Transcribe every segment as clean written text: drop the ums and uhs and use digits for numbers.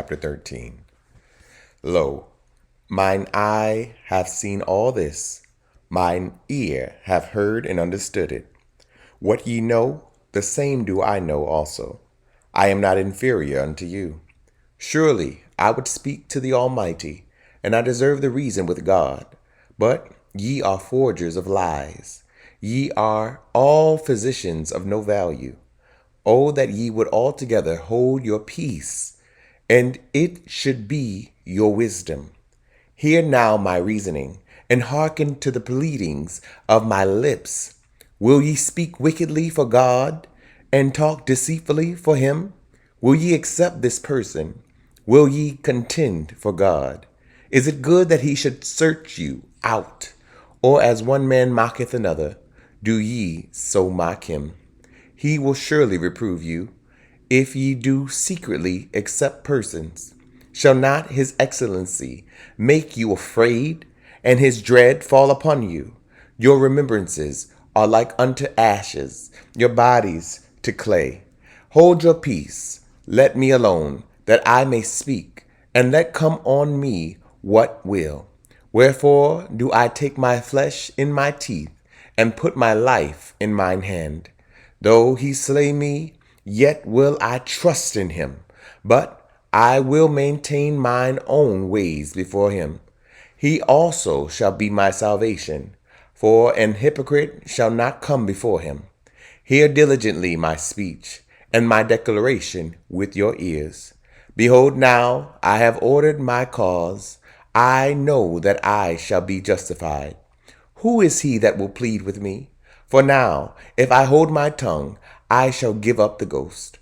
chapter 13. Lo, mine eye hath seen all this, mine ear hath heard and understood it. What ye know, the same do I know also. I am not inferior unto you. Surely I would speak to the Almighty, and I deserve the reason with God. But ye are forgers of lies. Ye are all physicians of no value. Oh, that ye would altogether hold your peace, and it should be your wisdom. Hear now my reasoning, and hearken to the pleadings of my lips. Will ye speak wickedly for God, and talk deceitfully for him? Will ye accept this person? Will ye contend for God? Is it good that he should search you out? Or as one man mocketh another, do ye so mock him? He will surely reprove you, if ye do secretly accept persons. Shall not his excellency make you afraid, and his dread fall upon you? Your remembrances are like unto ashes, your bodies to clay. Hold your peace, let me alone, that I may speak, and let come on me what will. Wherefore do I take my flesh in my teeth, and put my life in mine hand? Though he slay me, yet will I trust in him. But I will maintain mine own ways before him. He also shall be my salvation, for an hypocrite shall not come before him. Hear diligently my speech, and my declaration with your ears. Behold, now I have ordered my cause. I know that I shall be justified. Who is he that will plead with me? For now, if I hold my tongue, I shall give up the ghost.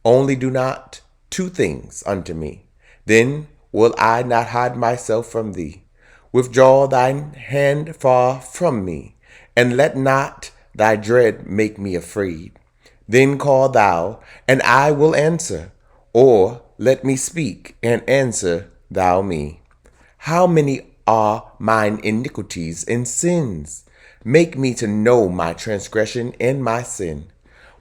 Only do not two things unto me. Then will I not hide myself from thee. Withdraw thine hand far from me, and let not thy dread make me afraid. Then call thou, and I will answer, or let me speak, and answer thou me. How many are mine iniquities and sins? Make me to know my transgression and my sin.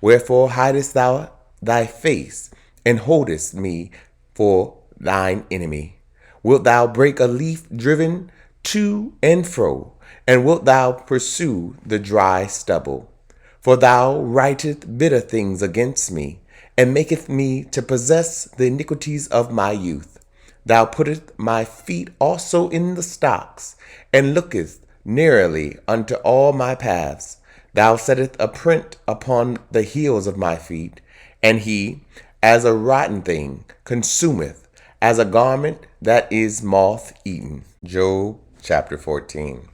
Wherefore hidest thou thy face, and holdest me for thine enemy? Wilt thou break a leaf driven to and fro, and wilt thou pursue the dry stubble? For thou writest bitter things against me, and maketh me to possess the iniquities of my youth. Thou puttest my feet also in the stocks, and lookest narrowly unto all my paths. Thou settest a print upon the heels of my feet, and he, as a rotten thing, consumeth, as a garment that is moth-eaten. Job chapter 14.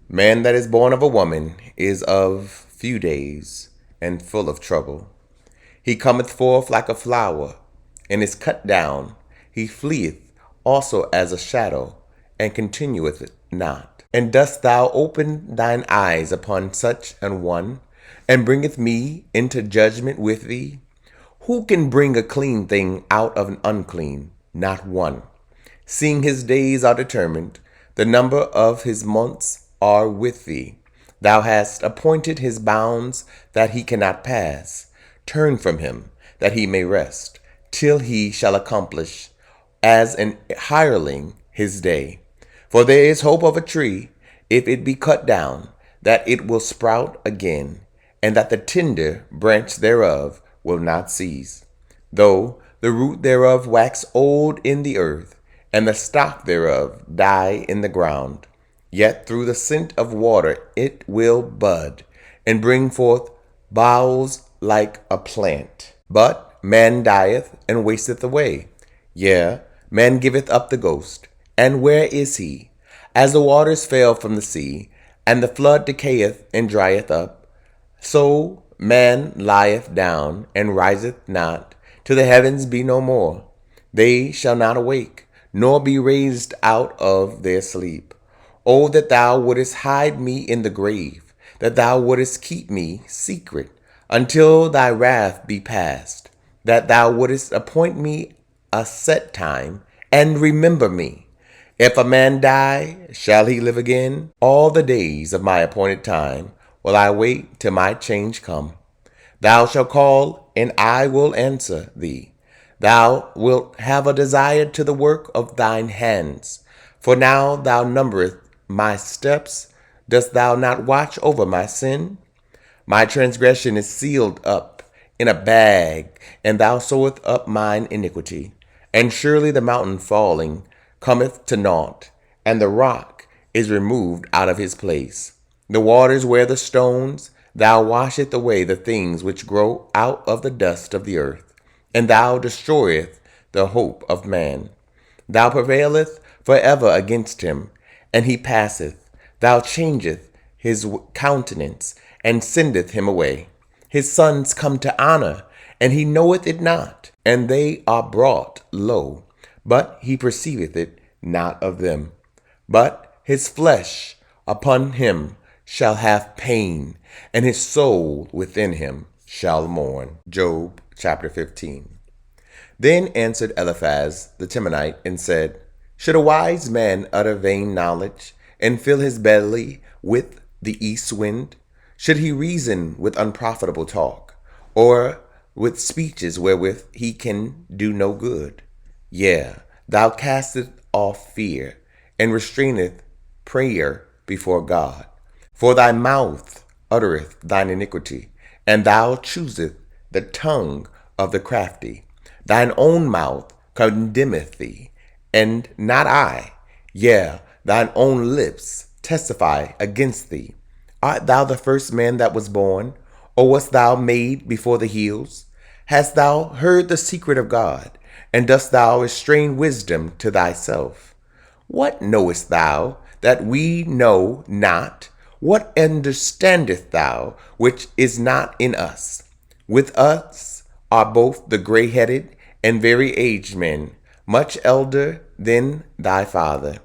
Man that is born of a woman is of few days, and full of trouble. He cometh forth like a flower, and is cut down. He fleeth also as a shadow, and continueth not. And dost thou open thine eyes upon such an one, and bringeth me into judgment with thee? Who can bring a clean thing out of an unclean? Not one. Seeing his days are determined, the number of his months are with thee. Thou hast appointed his bounds that he cannot pass. Turn from him, that he may rest, till he shall accomplish as an hireling his day. For there is hope of a tree, if it be cut down, that it will sprout again, and that the tender branch thereof will not cease. Though the root thereof wax old in the earth, and the stock thereof die in the ground, yet through the scent of water it will bud, and bring forth boughs like a plant. But man dieth and wasteth away. Yea, man giveth up the ghost. And where is he? As the waters fail from the sea, and the flood decayeth and drieth up, so man lieth down and riseth not, till the heavens be no more. They shall not awake, nor be raised out of their sleep. O that thou wouldest hide me in the grave, that thou wouldest keep me secret, until thy wrath be past, that thou wouldest appoint me a set time, and remember me. If a man die, shall he live again? All the days of my appointed time will I wait till my change come. Thou shalt call, and I will answer thee. Thou wilt have a desire to the work of thine hands. For now thou numberest my steps. Dost thou not watch over my sin? My transgression is sealed up in a bag, and thou sewest up mine iniquity. And surely the mountain falling cometh to naught, and the rock is removed out of his place. The waters wear the stones, thou washest away the things which grow out of the dust of the earth, and thou destroyest the hope of man. Thou prevaileth forever against him, and he passeth. Thou changeth his countenance, and sendeth him away. His sons come to honor, and he knoweth it not, and they are brought low, but he perceiveth it not of them. But his flesh upon him shall have pain, and his soul within him shall mourn. Job chapter 15. Then answered Eliphaz the Temanite and said, Should a wise man utter vain knowledge, and fill his belly with the east wind? Should he reason with unprofitable talk, or with speeches wherewith he can do no good? Yea, thou castest off fear, and restraineth prayer before God. For thy mouth uttereth thine iniquity, and thou choosest the tongue of the crafty. Thine own mouth condemneth thee, and not I. Yea, thine own lips testify against thee. Art thou the first man that was born, or wast thou made before the hills? Hast thou heard the secret of God, and dost thou restrain wisdom to thyself? What knowest thou that we know not? What understandest thou which is not in us? With us are both the gray-headed and very aged men, much elder than thy father.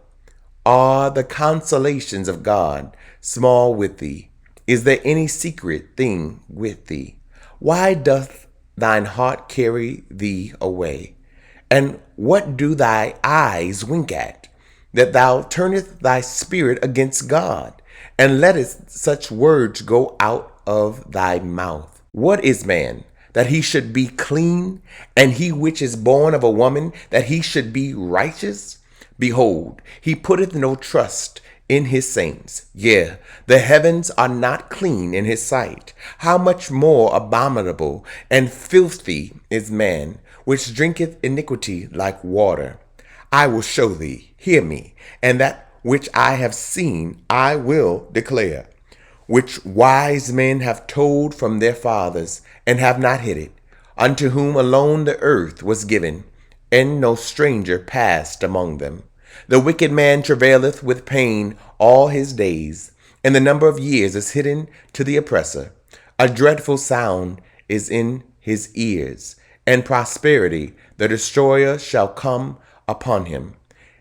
Are the consolations of God small with thee? Is there any secret thing with thee? Why doth thine heart carry thee away? And what do thy eyes wink at? That thou turnest thy spirit against God, and lettest such words go out of thy mouth. What is man, that he should be clean, and he which is born of a woman, that he should be righteous? Behold, he putteth no trust in his saints. Yea, the heavens are not clean in his sight. How much more abominable and filthy is man, which drinketh iniquity like water. I will show thee, hear me, and that which I have seen I will declare, which wise men have told from their fathers, and have not hid it, unto whom alone the earth was given, and no stranger passed among them. The wicked man travaileth with pain all his days, and the number of years is hidden to the oppressor. A dreadful sound is in his ears, and prosperity, the destroyer, shall come upon him.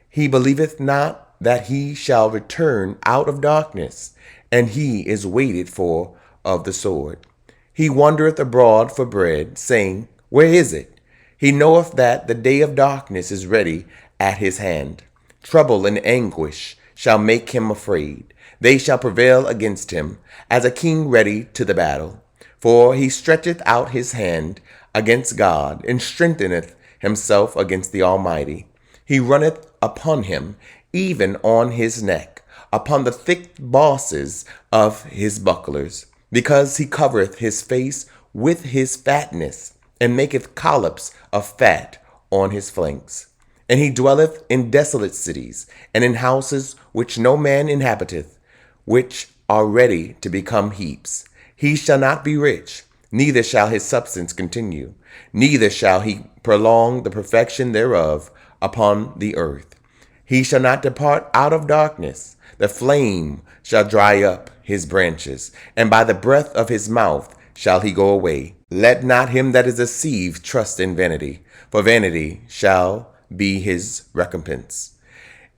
He believeth not that he shall return out of darkness, and he is waited for of the sword. He wandereth abroad for bread, saying, Where is it? He knoweth that the day of darkness is ready at his hand. Trouble and anguish shall make him afraid. They shall prevail against him, as a king ready to the battle. For he stretcheth out his hand against God, and strengtheneth himself against the Almighty. He runneth upon him, even on his neck, upon the thick bosses of his bucklers, because he covereth his face with his fatness, and maketh collops of fat on his flanks. And he dwelleth in desolate cities, and in houses which no man inhabiteth, which are ready to become heaps. He shall not be rich, neither shall his substance continue, neither shall he prolong the perfection thereof upon the earth. He shall not depart out of darkness. The flame shall dry up his branches, and by the breath of his mouth shall he go away. Let not him that is deceived trust in vanity, for vanity shall be his recompense.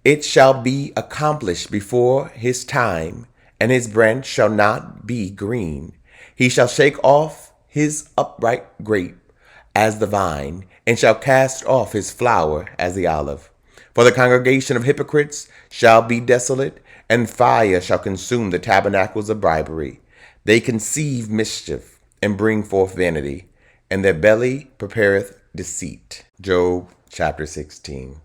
It shall be accomplished before his time, and his branch shall not be green. He shall shake off his upright grape as the vine, and shall cast off his flower as the olive. For the congregation of hypocrites shall be desolate, and fire shall consume the tabernacles of bribery. They conceive mischief, and bring forth vanity, and their belly prepareth deceit. Job chapter 16.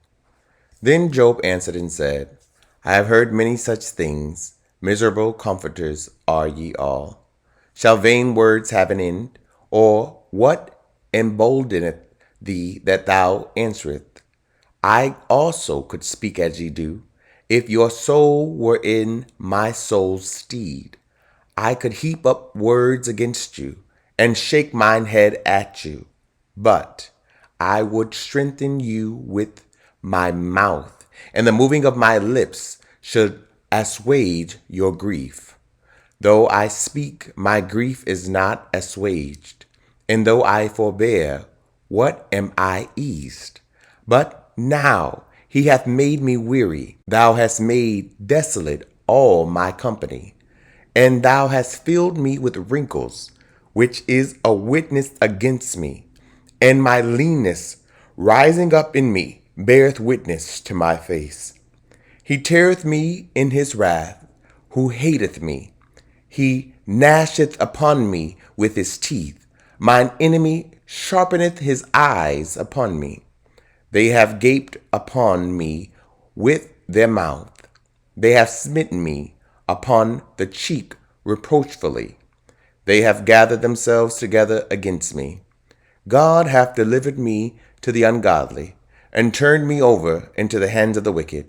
Then Job answered and said, I have heard many such things. Miserable comforters are ye all. Shall vain words have an end? Or what emboldeneth thee that thou answerest? I also could speak as ye do, if your soul were in my soul's stead. I could heap up words against you, and shake mine head at you. But I would strengthen you with my mouth, and the moving of my lips should assuage your grief. Though I speak, my grief is not assuaged, and though I forbear, what am I eased? But now he hath made me weary. Thou hast made desolate all my company, and thou hast filled me with wrinkles, which is a witness against me. And my leanness, rising up in me, beareth witness to my face. He teareth me in his wrath, who hateth me. He gnasheth upon me with his teeth. Mine enemy sharpeneth his eyes upon me. They have gaped upon me with their mouth. They have smitten me upon the cheek reproachfully. They have gathered themselves together against me. God hath delivered me to the ungodly, and turned me over into the hands of the wicked.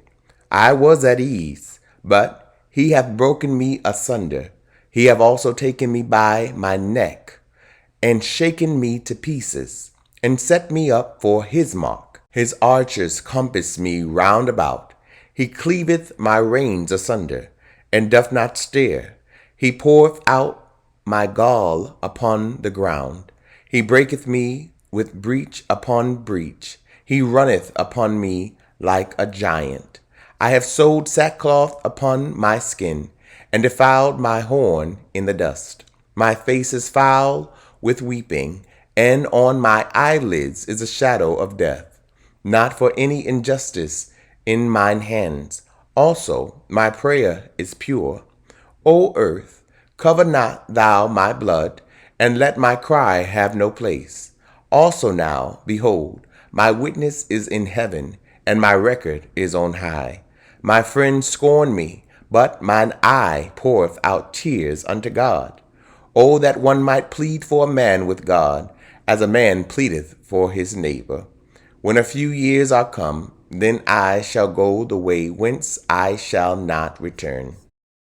I was at ease, but he hath broken me asunder. He hath also taken me by my neck, and shaken me to pieces, and set me up for his mark. His archers compass me round about. He cleaveth my reins asunder, and doth not stare. He poureth out my gall upon the ground. He breaketh me with breach upon breach. He runneth upon me like a giant. I have sewed sackcloth upon my skin, and defiled my horn in the dust. My face is foul with weeping, and on my eyelids is a shadow of death. Not for any injustice in mine hands. Also my prayer is pure. O earth, cover not thou my blood, and let my cry have no place. Also now, behold, my witness is in heaven, and my record is on high. My friends scorn me, but mine eye poureth out tears unto God. Oh, that one might plead for a man with God, as a man pleadeth for his neighbor. When a few years are come, then I shall go the way whence I shall not return.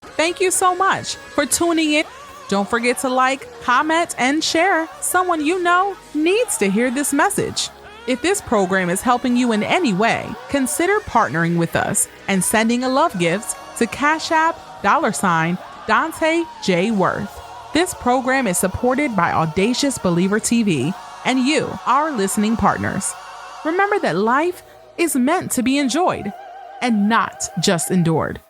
Thank you so much for tuning in. Don't forget to like, comment, and share. Someone you know needs to hear this message. If this program is helping you in any way, consider partnering with us and sending a love gift to Cash App $Dante J. Worth. This program is supported by Audacious Believer TV and you, our listening partners. Remember that life is meant to be enjoyed and not just endured.